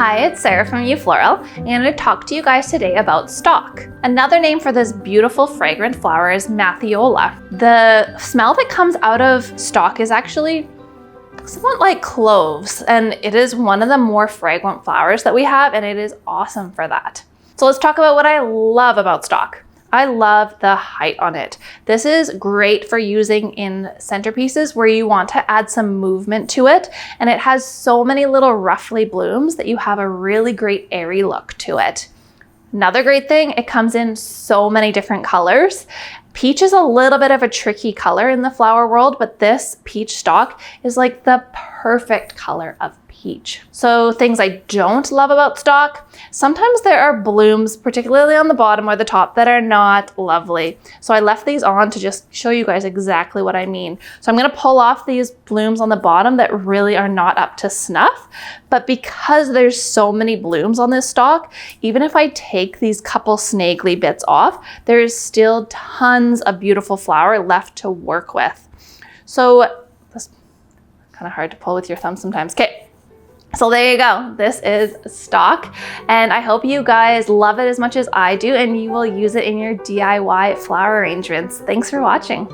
Hi, it's Sarah from Floral, and I'm going to talk to you guys today about stalk. Another name for this beautiful fragrant flower is Matthiola. The smell that comes out of stalk is actually somewhat like cloves, and it is one of the more fragrant flowers that we have, and it is awesome for that. So let's talk about what I love about stalk. I love the height on it. This is great for using in centerpieces where you want to add some movement to it, and it has so many little ruffly blooms that you have a really great airy look to it. Another great thing, it comes in so many different colors. Peach is a little bit of a tricky color in the flower world, but this peach stalk is like the perfect color of peach. So things I don't love about stalk, sometimes there are blooms, particularly on the bottom or the top, that are not lovely. So I left these on to just show you guys exactly what I mean. So I'm gonna pull off these blooms on the bottom that really are not up to snuff, but because there's so many blooms on this stalk, even if I take these couple snagly bits off, there is still tons of beautiful flower left to work with. So that's kind of hard to pull with your thumb sometimes. Okay. So there you go. This is stalk, and I hope you guys love it as much as I do, and you will use it in your DIY flower arrangements. Thanks for watching.